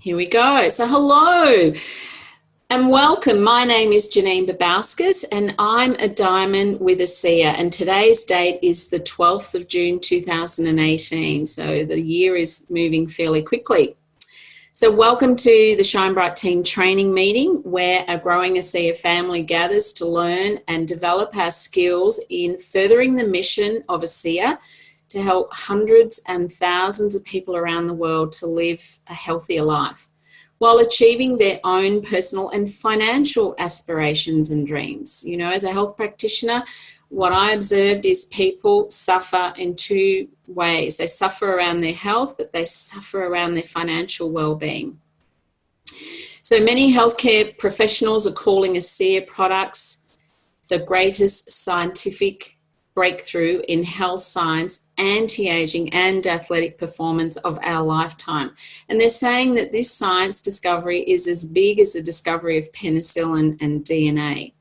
Here we go. So hello and welcome. My name is Janine Babauskas and I'm a diamond with ASEA, and today's date is the 12th of June 2018. So the year is moving fairly quickly. So welcome to the Shine Bright Team training meeting, where a growing ASEA family gathers to learn and develop our skills in furthering the mission of ASEA to help hundreds and thousands of people around the world to live a healthier life while achieving their own personal and financial aspirations and dreams. You know, as a health practitioner, what I observed is people suffer in two ways. They suffer around their health, but they suffer around their financial well-being. So many healthcare professionals are calling ASEA products the greatest scientific breakthrough in health science, anti-aging and athletic performance of our lifetime. And they're saying that this science discovery is as big as the discovery of penicillin and DNA.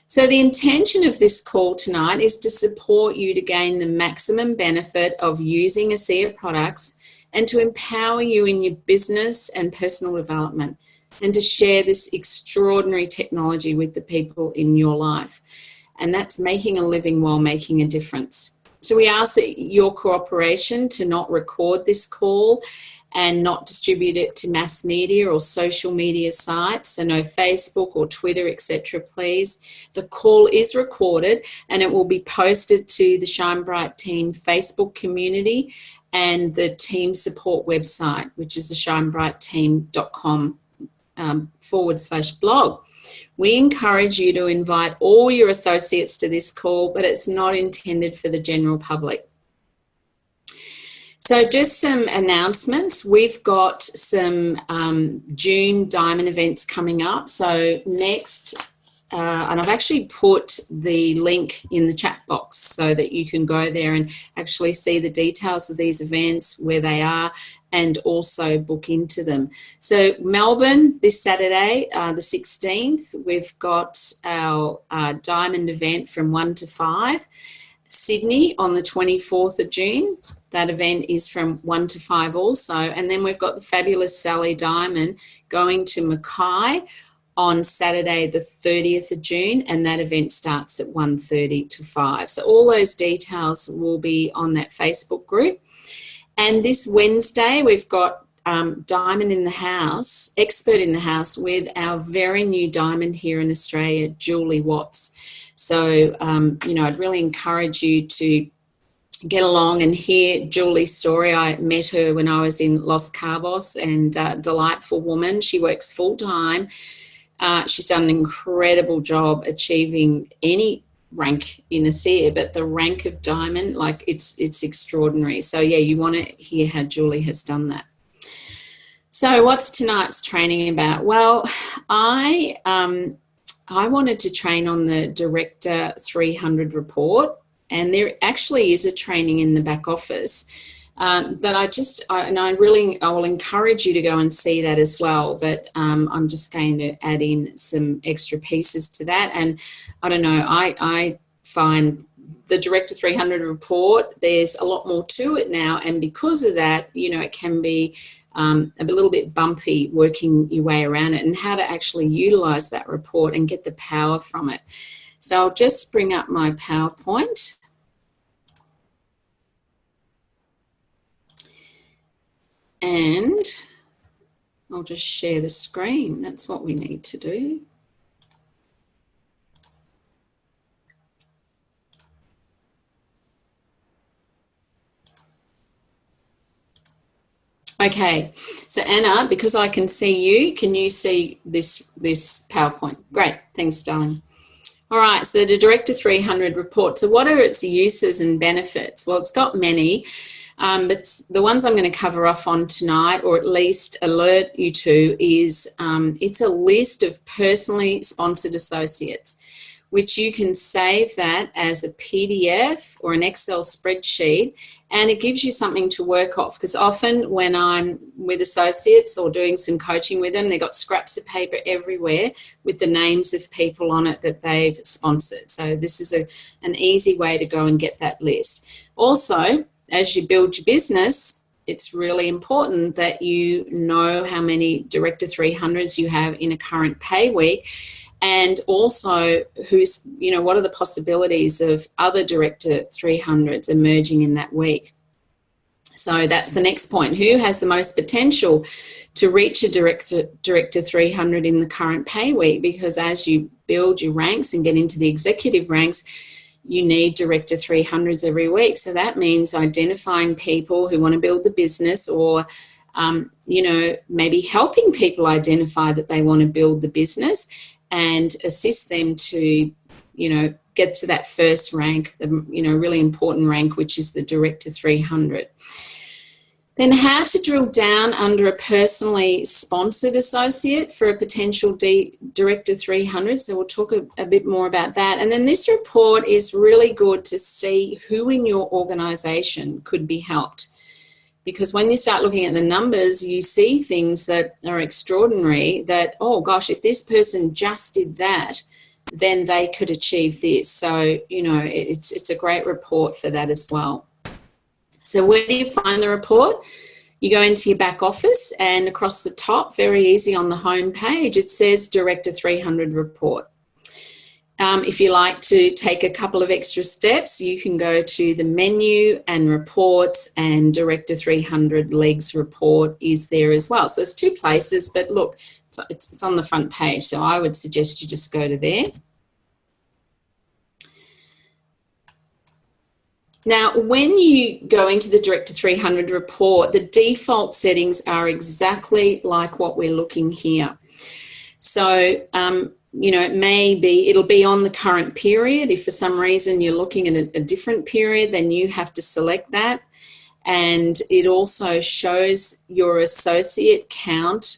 So the intention of this call tonight is to support you to gain the maximum benefit of using ASEA products and to empower you in your business and personal development, and to share this extraordinary technology with the people in your life. And that's making a living while making a difference. So we ask that your cooperation to not record this call and not distribute it to mass media or social media sites, so no Facebook or Twitter, etc., please. The call is recorded and it will be posted to the Shine Bright Team Facebook community and the team support website, which is the shinebrightteam.com /blog. We encourage you to invite all your associates to this call, but it's not intended for the general public. So just some announcements. We've got some June Diamond events coming up. So next, and I've actually put the link in the chat box so that you can go there and actually see the details of these events, where they are, and also book into them. So Melbourne this Saturday, the 16th, we've got our Diamond event from 1 to 5. Sydney on the 24th of June, that event is from 1 to 5 also. And then we've got the fabulous Sally Diamond going to Mackay on Saturday the 30th of June, and that event starts at 1:30 to 5. So all those details will be on that Facebook group. And this Wednesday, we've got Diamond in the House, Expert in the House, with our very new diamond here in Australia, Julie Watts. So, you know, I'd really encourage you to get along and hear Julie's story. I met her when I was in Los Cabos, and delightful woman. She works full-time. She's done an incredible job achieving any rank in ASEA, but the rank of diamond, like it's extraordinary. So yeah, you want to hear how Julie has done that. So what's tonight's training about? Well, I wanted to train on the Director 300 report, and there actually is a training in the back office. But I will encourage you to go and see that as well. But I'm just going to add in some extra pieces to that. And I don't know, I find the Director 300 report, there's a lot more to it now. And because of that, you know, it can be a little bit bumpy working your way around it, and how to actually utilize that report and get the power from it. So I'll just bring up my PowerPoint. And I'll just share the screen. That's what we need to do. Okay, so Anna, because I can see you, can you see this PowerPoint? Great, thanks, darling. All right, so the Director 300 report. So what are its uses and benefits? Well, it's got many. But the ones I'm going to cover off on tonight, or at least alert you to, is it's a list of personally sponsored associates, which you can save that as a PDF or an Excel spreadsheet, and it gives you something to work off. Because often when I'm with associates or doing some coaching with them, they've got scraps of paper everywhere with the names of people on it that they've sponsored. So this is an easy way to go and get that list. Also, as you build your business, it's really important that you know how many Director 300s you have in a current pay week, and also who's, what are the possibilities of other Director 300s emerging in that week. So that's the next point. Who has the most potential to reach a Director 300 in the current pay week? Because as you build your ranks and get into the executive ranks, you need Director 300s every week. So that means identifying people who want to build the business, or, maybe helping people identify that they want to build the business and assist them to, get to that first rank, the, really important rank, which is the Director 300. Then how to drill down under a personally sponsored associate for a potential Director 300. So we'll talk a bit more about that. And then this report is really good to see who in your organisation could be helped. Because when you start looking at the numbers, you see things that are extraordinary, that, oh gosh, if this person just did that, then they could achieve this. So, it's a great report for that as well. So where do you find the report? You go into your back office, and across the top, very easy on the home page, it says Director 300 report. If you like to take a couple of extra steps, you can go to the menu and reports, and Director 300 legs report is there as well. So it's two places, but look, it's on the front page. So I would suggest you just go to there. Now, when you go into the Director 300 report, the default settings are exactly like what we're looking here. So, it'll be on the current period. If for some reason you're looking at a different period, then you have to select that. And it also shows your associate count,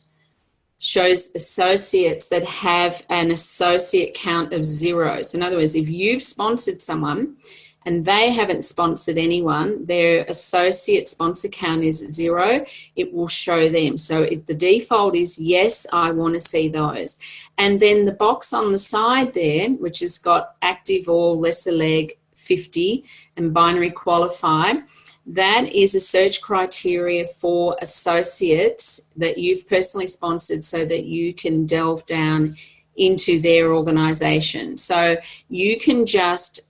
shows associates that have an associate count of 0. So in other words, if you've sponsored someone and they haven't sponsored anyone, their associate sponsor count is 0, it will show them. So the default is, yes, I want to see those. And then the box on the side there, which has got active or lesser leg 50 and binary qualified, that is a search criteria for associates that you've personally sponsored so that you can delve down into their organisation. So you can just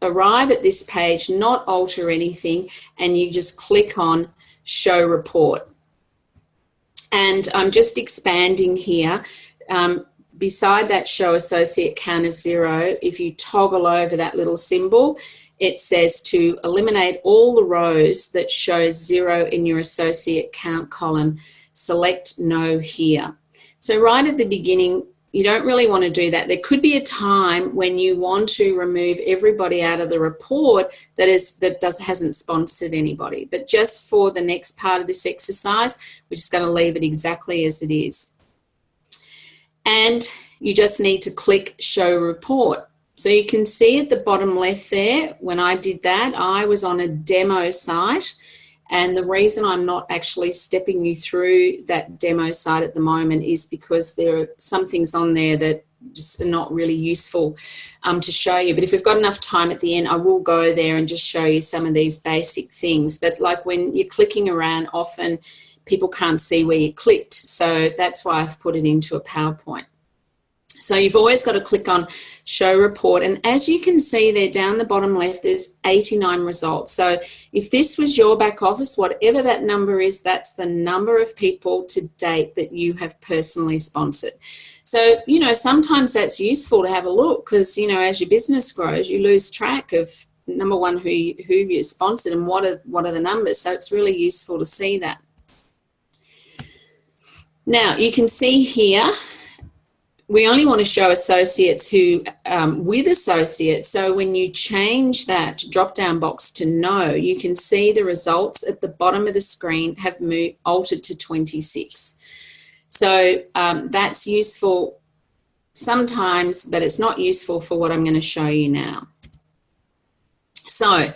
arrive at this page, not alter anything, and you just click on Show Report. And I'm just expanding here. Beside that Show Associate Count of 0, if you toggle over that little symbol, it says to eliminate all the rows that shows 0 in your associate count column, select No here. So right at the beginning, you don't really want to do that. There could be a time when you want to remove everybody out of the report that hasn't sponsored anybody. But just for the next part of this exercise, we're just going to leave it exactly as it is. And you just need to click Show Report. So you can see at the bottom left there, when I did that, I was on a demo site. And the reason I'm not actually stepping you through that demo site at the moment is because there are some things on there that just are not really useful to show you. But if we've got enough time at the end, I will go there and just show you some of these basic things. But like when you're clicking around, often people can't see where you clicked. So that's why I've put it into a PowerPoint. So you've always got to click on Show Report. And as you can see there down the bottom left, there's 89 results. So if this was your back office, whatever that number is, that's the number of people to date that you have personally sponsored. So, sometimes that's useful to have a look because, as your business grows, you lose track of, number one, who you sponsored and what are the numbers. So it's really useful to see that. Now, you can see here, we only want to show associates who, with associates. So when you change that drop-down box to no, you can see the results at the bottom of the screen have altered to 26. So that's useful sometimes, but it's not useful for what I'm going to show you now. So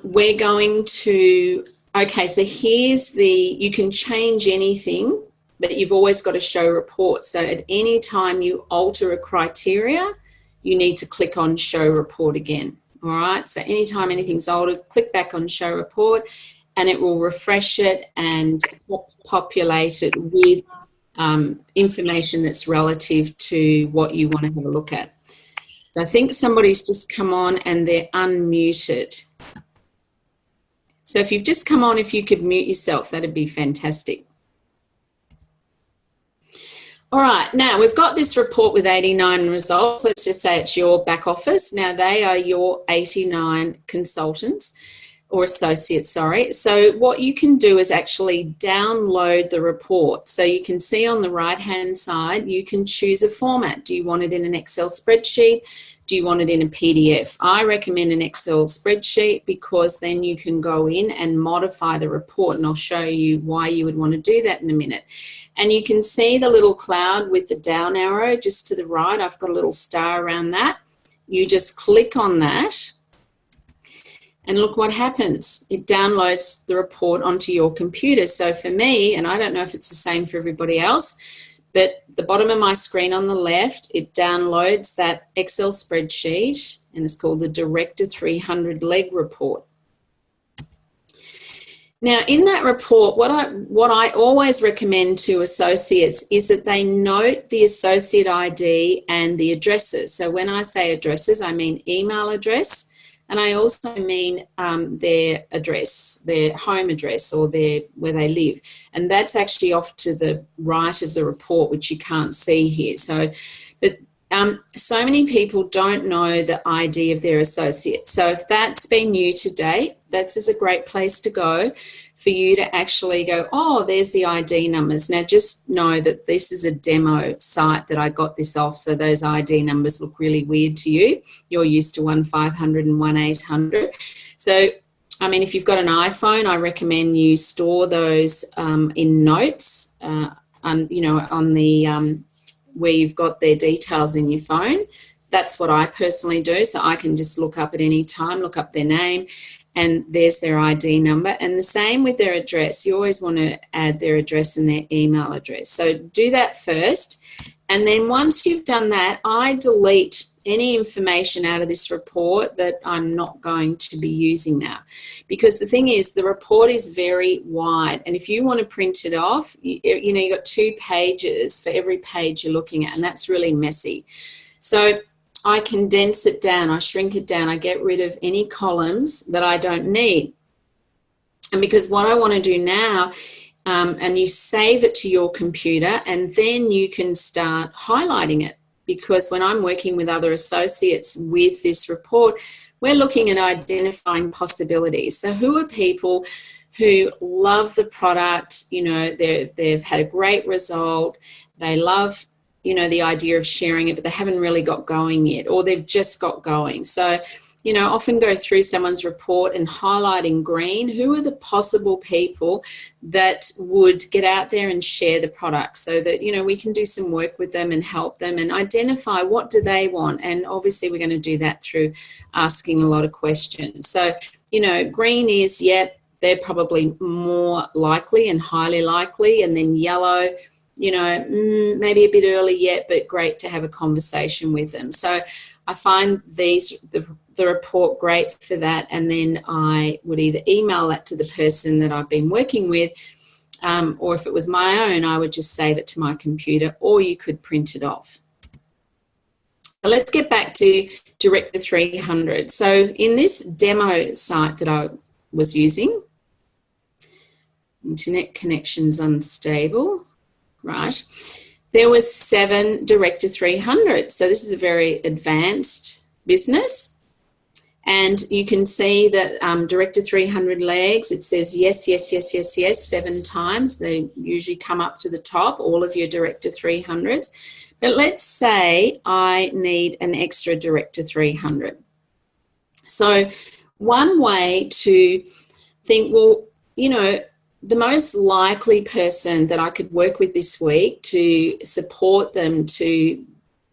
we're going to, okay, so here's you can change anything, but you've always got to show report. So at any time you alter a criteria, you need to click on Show Report again. All right, so anytime anything's altered, click back on show report and it will refresh it and populate it with information that's relative to what you want to have a look at. So I think somebody's just come on and they're unmuted. So if you've just come on, if you could mute yourself, that'd be fantastic. All right, now we've got this report with 89 results. Let's just say it's your back office. Now they are your 89 consultants or associates, sorry. So what you can do is actually download the report. So you can see on the right-hand side, you can choose a format. Do you want it in an Excel spreadsheet? Do you want it in a PDF? I recommend an Excel spreadsheet because then you can go in and modify the report, and I'll show you why you would want to do that in a minute. And you can see the little cloud with the down arrow just to the right. I've got a little star around that. You just click on that and look what happens. It downloads the report onto your computer. So for me, and I don't know if it's the same for everybody else, but the bottom of my screen on the left, it downloads that Excel spreadsheet and it's called the Director 300 Leg Report. Now, in that report, what I always recommend to associates is that they note the associate ID and the addresses. So when I say addresses, I mean email address, and I also mean their address, their home address, or where they live. And that's actually off to the right of the report, which you can't see here. So, but so many people don't know the ID of their associate. So if that's been new to date, this is a great place to go for you to actually go, oh, there's the ID numbers. Now just know that this is a demo site that I got this off, so those ID numbers look really weird to you. You're used to 1-500 and 1-800. So, I mean, if you've got an iPhone, I recommend you store those in notes, you know, on the where you've got their details in your phone. That's what I personally do. So I can just look up at any time, look up their name, and there's their ID number. And the same with their address. You always want to add their address and their email address. So do that first. And then once you've done that, I delete any information out of this report that I'm not going to be using now. Because the thing is, the report is very wide. And if you want to print it off, you know, you've got 2 pages for every page you're looking at, and that's really messy. So I condense it down, I shrink it down, I get rid of any columns that I don't need. And because what I want to do now, and you save it to your computer, and then you can start highlighting it. Because when I'm working with other associates with this report, we're looking at identifying possibilities. So who are people who love the product, you know, they've had a great result, they love, you know, the idea of sharing it, but they haven't really got going yet, or they've just got going. So, you know, often go through someone's report and highlight in green who are the possible people that would get out there and share the product, so that, you know, we can do some work with them and help them and identify what do they want. And obviously we're going to do that through asking a lot of questions. So, you know, green is, yep, they're probably more likely and highly likely. And then yellow, you know, maybe a bit early yet, but great to have a conversation with them. So I find the report great for that, and then I would either email that to the person that I've been working with, or if it was my own, I would just save it to my computer, or you could print it off. So let's get back to Director 300. So in this demo site that I was using, internet connections unstable, right? There was 7 Director 300. So this is a very advanced business. And you can see that Director 300 legs, it says yes, yes, yes, yes, yes, 7 times. They usually come up to the top, all of your Director 300s. But let's say I need an extra Director 300. So one way to think, well, you know, the most likely person that I could work with this week to support them to,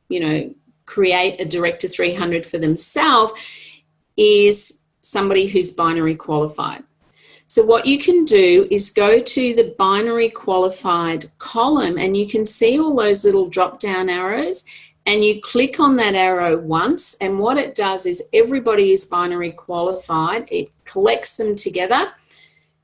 you know, create a Director 300 for themselves is somebody who's binary qualified. So what you can do is go to the binary qualified column, and you can see all those little drop down arrows, and you click on that arrow once, and what it does is everybody is binary qualified. It collects them together,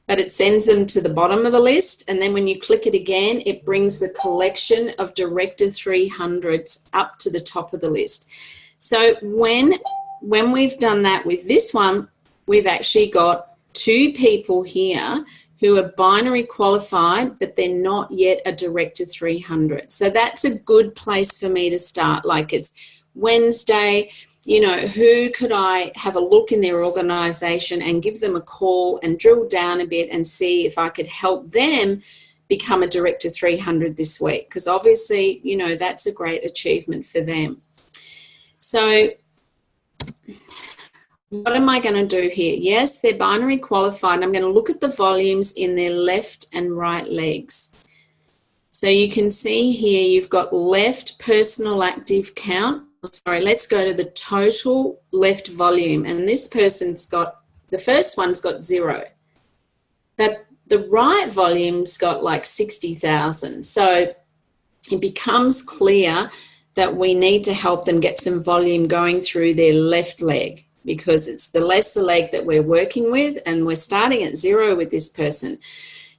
but it sends them to the bottom of the list, and then when you click it again, it brings the collection of Director 300s up to the top of the list. So when we've done that with this one, we've actually got 2 people here who are binary qualified, but they're not yet a Director 300. So that's a good place for me to start. Like, it's Wednesday, you know, who could I have a look in their organisation and give them a call and drill down a bit and see if I could help them become a Director 300 this week? Because obviously, you know, that's a great achievement for them. So what am I going to do here? Yes, they're binary qualified. I'm going to look at the volumes in their left and right legs. So you can see here you've got left personal active count. Sorry, let's go to the total left volume. And this person's got, the first one's got 0. But the right volume's got like 60,000. So it becomes clear that we need to help them get some volume going through their left leg, because it's the lesser leg that we're working with, and we're starting at 0 with this person.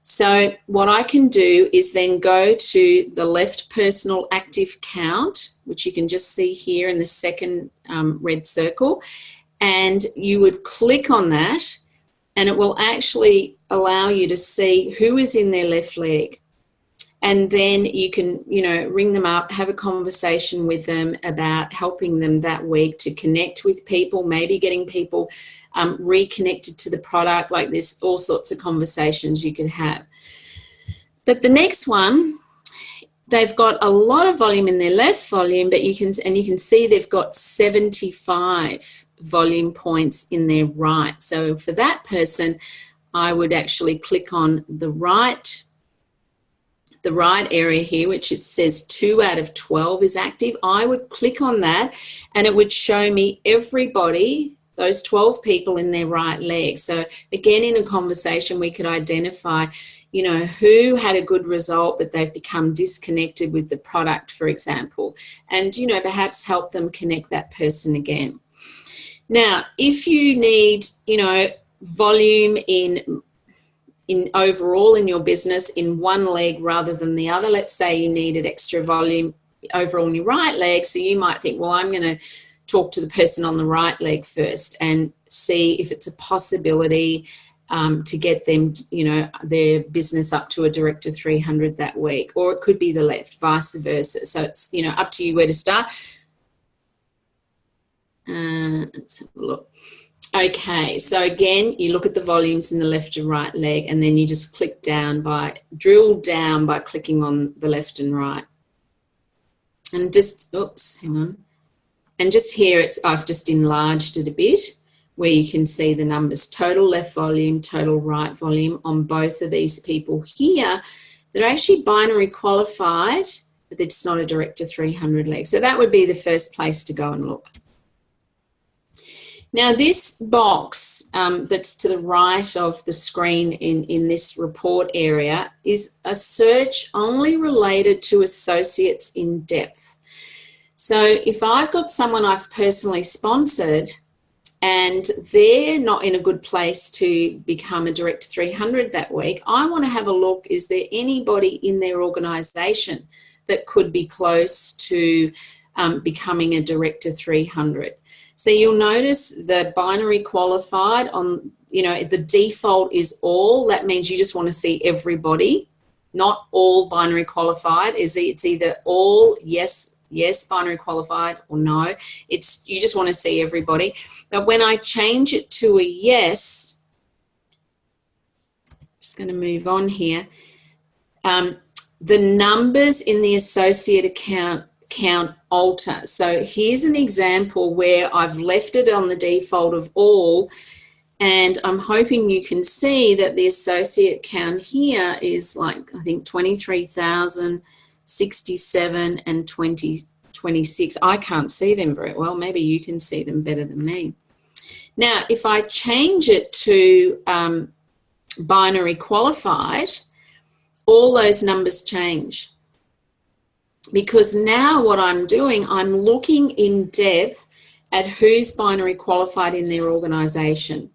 So what I can do is then go to the left personal active count, which you can just see here in the second red circle, and you would click on that, and it will actually allow you to see who is in their left leg. And then you can, you know, ring them up, have a conversation with them about helping them that week to connect with people, maybe getting people reconnected to the product. Like, there's all sorts of conversations you could have. But the next one, they've got a lot of volume in their left volume, but you can see they've got 75 volume points in their right. So for that person, I would actually click on the right area here, which it says 2 out of 12 is active. I would click on that, and it would show me everybody, those 12 people in their right leg. So again, in a conversation, we could identify, you know, who had a good result, but they've become disconnected with the product, for example, and, you know, perhaps help them connect that person again. Now, if you need, you know, volume in overall in your business in one leg rather than the other, let's say you needed extra volume overall in your right leg, so you might think, well, I'm going to talk to the person on the right leg first and see if it's a possibility to get them, you know, their business up to a Director 300 that week, or it could be the left, vice versa. So it's, you know, up to you where to start. Let's have a look. Okay, so again, you look at the volumes in the left and right leg, and then you just drill down by clicking on the left and right. And just, oops, hang on. And just here, I've just enlarged it a bit, where you can see the numbers, total left volume, total right volume on both of these people here. They're actually binary qualified, but they're just not a Director 300 leg. So that would be the first place to go and look. Now, this box that's to the right of the screen in this report area is a search only related to associates in depth. So if I've got someone I've personally sponsored and they're not in a good place to become a Director 300 that week, I want to have a look, is there anybody in their organisation that could be close to becoming a Director 300? So you'll notice the binary qualified on, you know, the default is all. That means you just want to see everybody, not all binary qualified. It's either all, yes, binary qualified, or no. You just want to see everybody. But when I change it to a yes, just going to move on here, the numbers in the associate account count alter. So here's an example where I've left it on the default of all, and I'm hoping you can see that the associate count here is like, I think 23,067 and 26. I can't see them very well. Maybe you can see them better than me. Now, if I change it to binary qualified, all those numbers change. because now what I'm doing, I'm looking in depth at who's binary qualified in their organisation.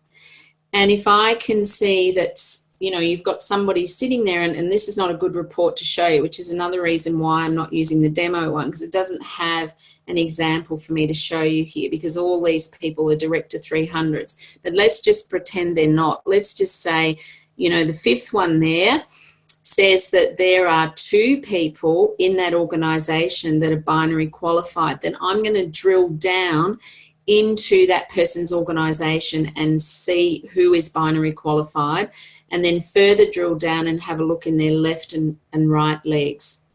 And if I can see that, you know, you've got somebody sitting there, and this is not a good report to show you, which is another reason why I'm not using the demo one, because it doesn't have an example for me to show you here, because all these people are Director 300s. But let's just pretend they're not. Let's just say, you know, the fifth one there says that there are 2 people in that organisation that are binary qualified. Then I'm going to drill down into that person's organisation and see who is binary qualified, and then further drill down and have a look in their left and right legs.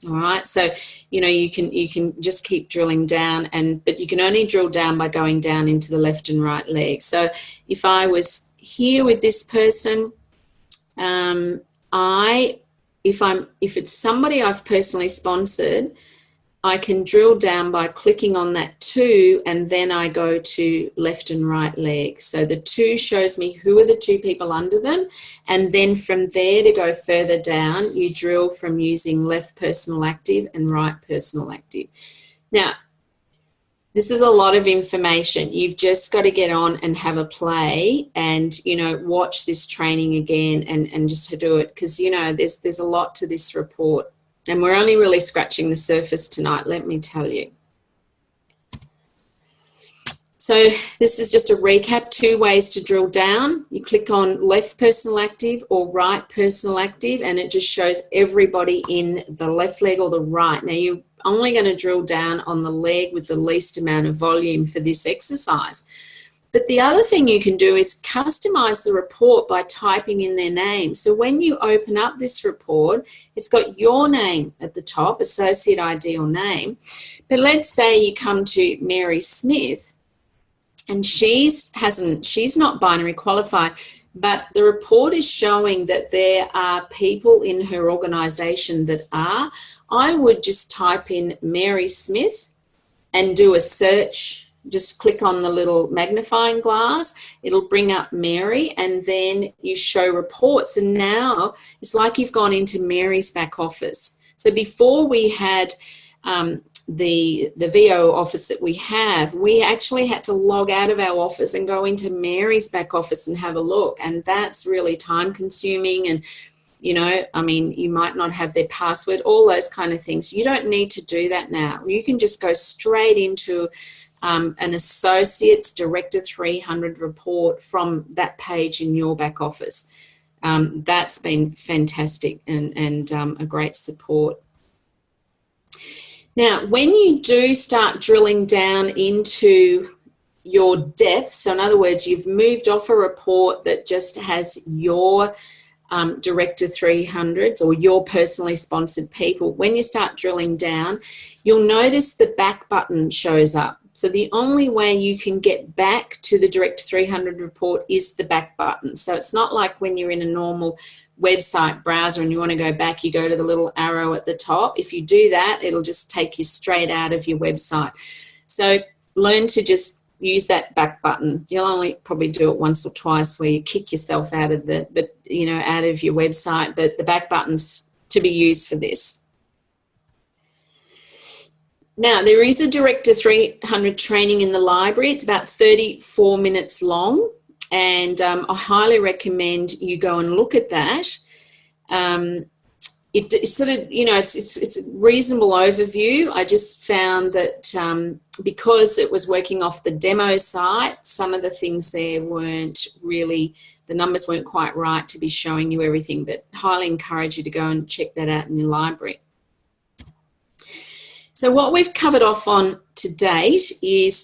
All right, so you know, you can just keep drilling down, but you can only drill down by going down into the left and right leg. So if I was here with this person, if it's somebody I've personally sponsored, I can drill down by clicking on that 2, and then I go to left and right leg. So the 2 shows me who are the 2 people under them, and then from there to go further down, you drill from using left personal active and right personal active. Now, this is a lot of information. You've just got to get on and have a play and, you know, watch this training again and just to do it, because, you know, there's a lot to this report. And we're only really scratching the surface tonight, let me tell you. So this is just a recap, 2 ways to drill down. You click on left personal active or right personal active, and it just shows everybody in the left leg or the right. Now, you're only going to drill down on the leg with the least amount of volume for this exercise. But the other thing you can do is customize the report by typing in their name. So when you open up this report, it's got your name at the top, associate ID or name. But let's say you come to Mary Smith, and she's not binary qualified, but the report is showing that there are people in her organisation that are. I would just type in Mary Smith and do a search. Just click on the little magnifying glass. It'll bring up Mary, and then you show reports. And now it's like you've gone into Mary's back office. So before we had the VO office that we actually had to log out of our office and go into Mary's back office and have a look. And that's really time consuming. And, you know, I mean, you might not have their password, all those kind of things. You don't need to do that now. You can just go straight into an Associates Director 300 report from that page in your back office. That's been fantastic and a great support. Now, when you do start drilling down into your depth, so in other words, you've moved off a report that just has your Director 300s or your personally sponsored people, when you start drilling down, you'll notice the back button shows up. So the only way you can get back to the Director 300 report is the back button. So it's not like when you're in a normal website browser and you want to go back, you go to the little arrow at the top. If you do that, it'll just take you straight out of your website. So learn to just use that back button. You'll only probably do it once or twice where you kick yourself out of out of your website, but the back button's to be used for this. Now, there is a Director 300 training in the library. It's about 34 minutes long, and I highly recommend you go and look at that. It's sort of, you know, it's a reasonable overview. I just found that because it was working off the demo site, some of the things there weren't really, the numbers weren't quite right to be showing you everything, but highly encourage you to go and check that out in your library. So what we've covered off on to date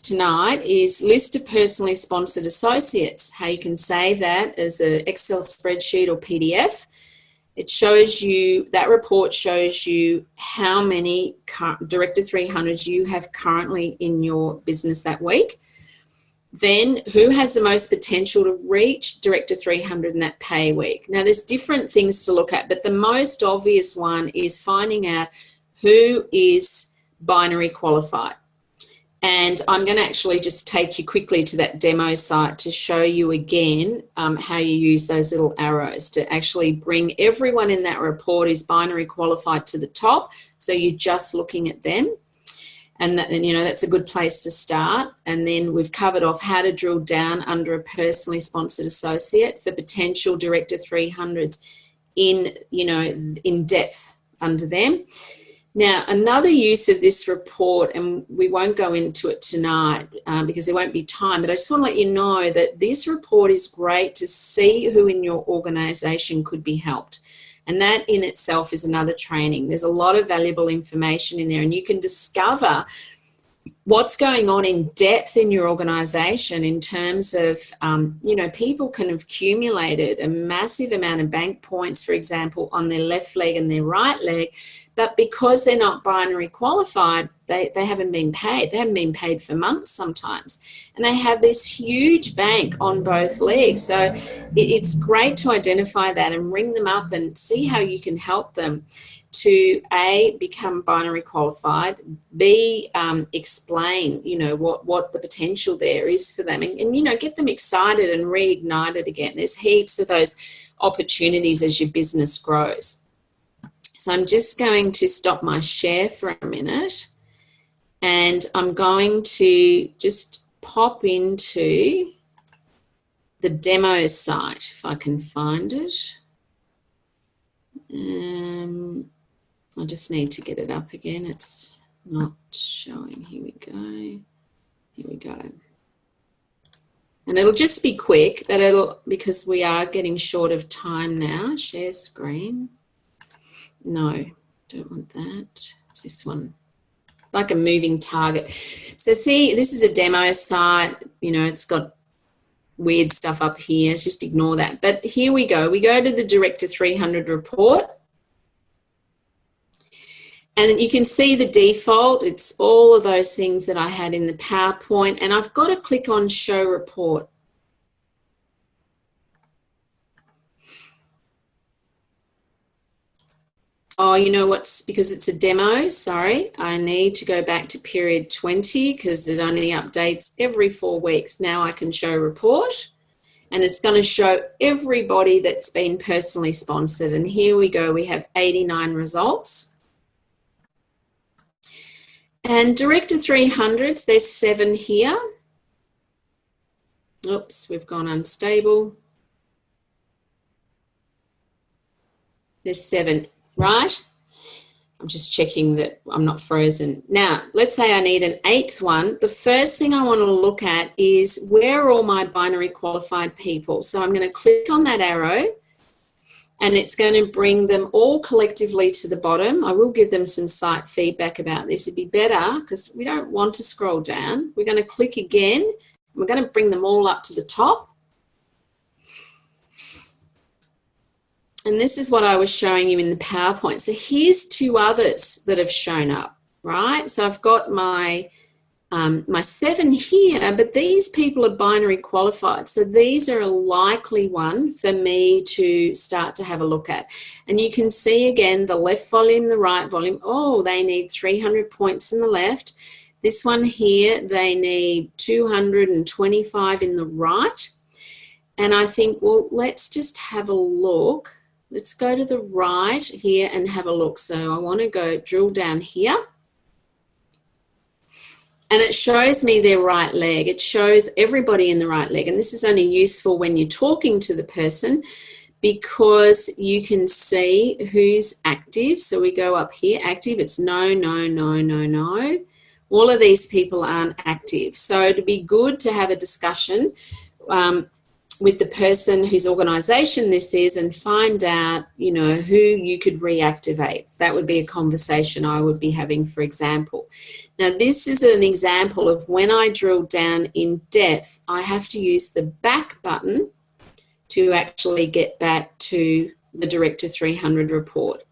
tonight is list of personally sponsored associates, how you can save that as an Excel spreadsheet or PDF. It shows you, that report shows you how many Director 300s you have currently in your business that week. Then who has the most potential to reach Director 300 in that pay week. Now there's different things to look at, but the most obvious one is finding out who is binary qualified. And I'm going to actually just take you quickly to that demo site to show you again how you use those little arrows to actually bring everyone in that report who's binary qualified to the top. So you're just looking at them. And that, you know, that's a good place to start. And then we've covered off how to drill down under a personally sponsored associate for potential Director 300s in, you know, in depth under them. Now, another use of this report, and we won't go into it tonight because there won't be time, but I just want to let you know that this report is great to see who in your organisation could be helped. And that in itself is another training. There's a lot of valuable information in there, and you can discover what's going on in depth in your organisation in terms of, you know, people can have accumulated a massive amount of bank points, for example, on their left leg and their right leg, but because they're not binary qualified, they haven't been paid. They haven't been paid for months sometimes. And they have this huge bank on both legs. So it's great to identify that and ring them up and see how you can help them to A, become binary qualified, B, explain, you know, what the potential there is for them, and you know, get them excited and reignited again. There's heaps of those opportunities as your business grows. So I'm just going to stop my share for a minute, and I'm going to just pop into the demo site if I can find it. I just need to get it up again. It's not showing. Here we go. Here we go. And it'll just be quick, but because we are getting short of time now. Share screen. No, don't want that. It's this one. It's like a moving target. So see, this is a demo site. You know, it's got weird stuff up here. Just ignore that. But here we go. We go to the Director 300 report. And you can see the default. It's all of those things that I had in the PowerPoint. And I've got to click on Show Report. Oh, you know what's, because it's a demo, sorry, I need to go back to period 20 because it only updates every 4 weeks. Now I can show report, and it's going to show everybody that's been personally sponsored. And here we go, we have 89 results. And Director 300s, there's 7 here. Oops, we've gone unstable. There's 7. Right? I'm just checking that I'm not frozen. Now, let's say I need an 8th one. The first thing I want to look at is where are all my binary qualified people? So I'm going to click on that arrow, and it's going to bring them all collectively to the bottom. I will give them some site feedback about this. It'd be better because we don't want to scroll down. We're going to click again. We're going to bring them all up to the top. And this is what I was showing you in the PowerPoint. So here's 2 others that have shown up, right? So I've got my 7 here, but these people are binary qualified. So these are a likely one for me to start to have a look at. And you can see again the left volume, the right volume. Oh, they need 300 points in the left. This one here, they need 225 in the right. And I think, well, let's just have a look. Let's go to the right here and have a look. So I want to go drill down here. And it shows me their right leg. It shows everybody in the right leg. And this is only useful when you're talking to the person because you can see who's active. So we go up here, active. It's no, no, no, no, no. All of these people aren't active. So it'd be good to have a discussion with the person whose organisation this is and find out, you know, who you could reactivate. That would be a conversation I would be having, for example. Now, this is an example of when I drill down in depth, I have to use the back button to actually get back to the Director 300 report.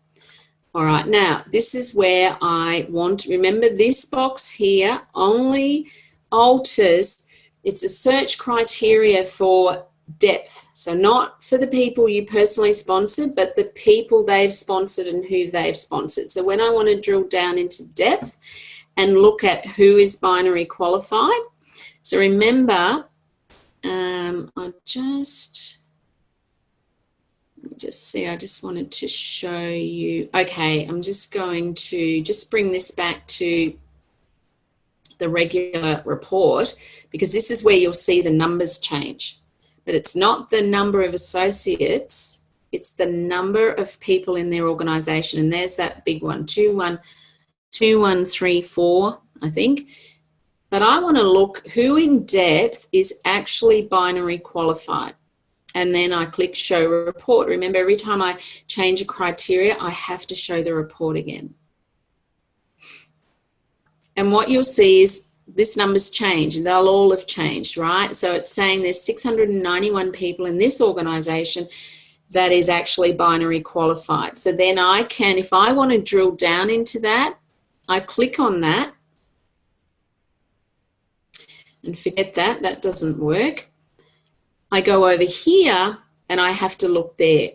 All right, now, this is where I want to remember this box here only alters, it's a search criteria for depth. So not for the people you personally sponsored, but the people they've sponsored and who they've sponsored. So when I want to drill down into depth, and look at who is binary qualified. So remember, I just see, I just wanted to show you. Okay, I'm just going to just bring this back to the regular report, because this is where you'll see the numbers change. But it's not the number of associates, it's the number of people in their organisation. And there's that big one, 2134, I think. But I want to look who in depth is actually binary qualified. And then I click show report. Remember, every time I change a criteria, I have to show the report again. And what you'll see is this number's changed, and they'll all have changed, right? So it's saying there's 691 people in this organisation that is actually binary qualified. So then I can, if I want to drill down into that, I click on that. And forget that, that doesn't work. I go over here and I have to look there.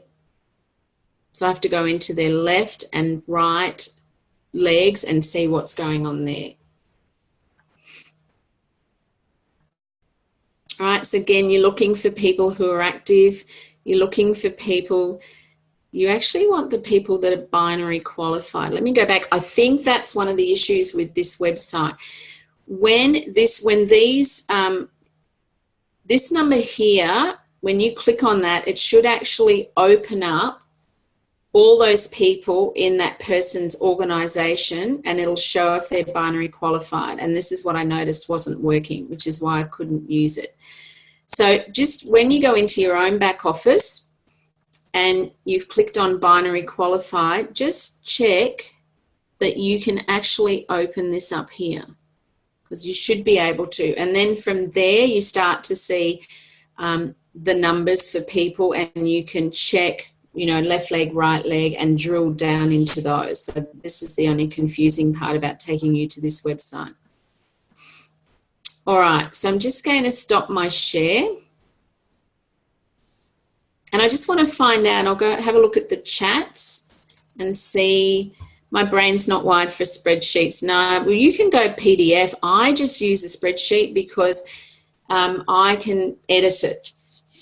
So I have to go into their left and right legs and see what's going on there. All right, so again, you're looking for people who are active. You're looking for people, you actually want the people that are binary qualified. Let me go back. I think that's one of the issues with this website. This number here, when you click on that, it should actually open up all those people in that person's organisation, and it'll show if they're binary qualified. And this is what I noticed wasn't working, which is why I couldn't use it. So just when you go into your own back office and you've clicked on binary qualified, just check that you can actually open this up here, because you should be able to. And then from there, you start to see the numbers for people, and you can check, you know, left leg, right leg, and drill down into those. So this is the only confusing part about taking you to this website. All right, so I'm just going to stop my share. And I just want to find out, I'll go have a look at the chats and see. My brain's not wired for spreadsheets. No, well, you can go PDF. I just use a spreadsheet because I can edit it.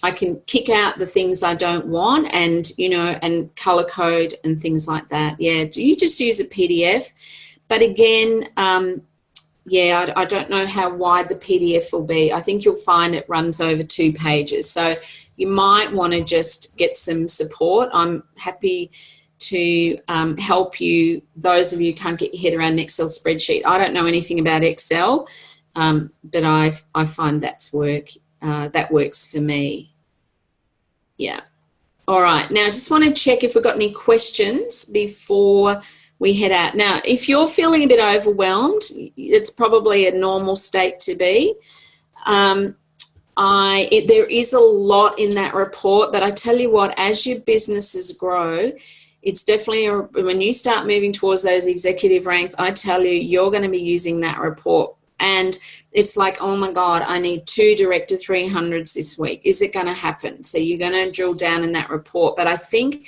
I can kick out the things I don't want, and, you know, and color code and things like that. Yeah, you just use a PDF. But again, yeah, I don't know how wide the PDF will be. I think you'll find it runs over 2 pages. So you might want to just get some support. I'm happy to help you, those of you who can't get your head around an Excel spreadsheet. I don't know anything about Excel, but I find that works for me. Yeah. All right. Now, I just want to check if we've got any questions before we head out. Now, if you're feeling a bit overwhelmed, it's probably a normal state to be. There is a lot in that report, but I tell you what, as your businesses grow, it's definitely, when you start moving towards those executive ranks, I tell you, you're going to be using that report. And it's like, oh my God, I need 2 Director 300s this week. Is it going to happen? So you're going to drill down in that report. But I think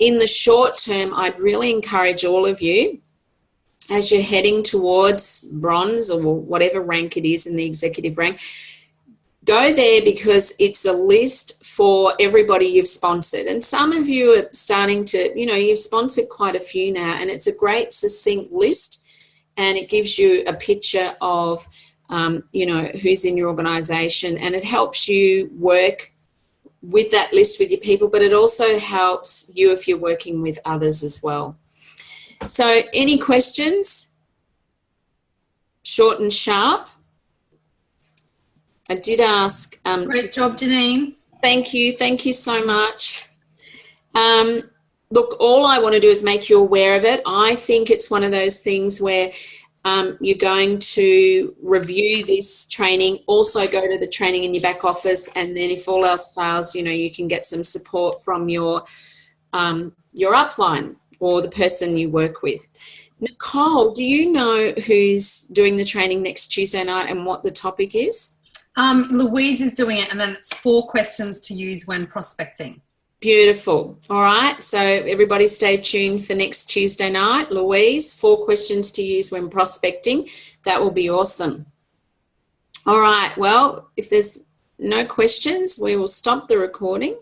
in the short term, I'd really encourage all of you, as you're heading towards bronze or whatever rank it is in the executive rank, go there, because it's a list for everybody you've sponsored. And some of you are starting to, you know, you've sponsored quite a few now, and it's a great succinct list, and it gives you a picture of, you know, who's in your organisation, and it helps you work with that list with your people, but it also helps you if you're working with others as well. So any questions? Short and sharp. I did ask. Great job, Janine. Thank you. Thank you so much. Look, all I want to do is make you aware of it. I think it's one of those things where you're going to review this training, also go to the training in your back office, and then if all else fails, you know, you can get some support from your upline or the person you work with. Nicole, do you know who's doing the training next Tuesday night and what the topic is? Louise is doing it, and then it's 4 questions to use when prospecting. Beautiful. All right. So everybody stay tuned for next Tuesday night. Louise, 4 questions to use when prospecting. That will be awesome. All right. Well, if there's no questions, we will stop the recording.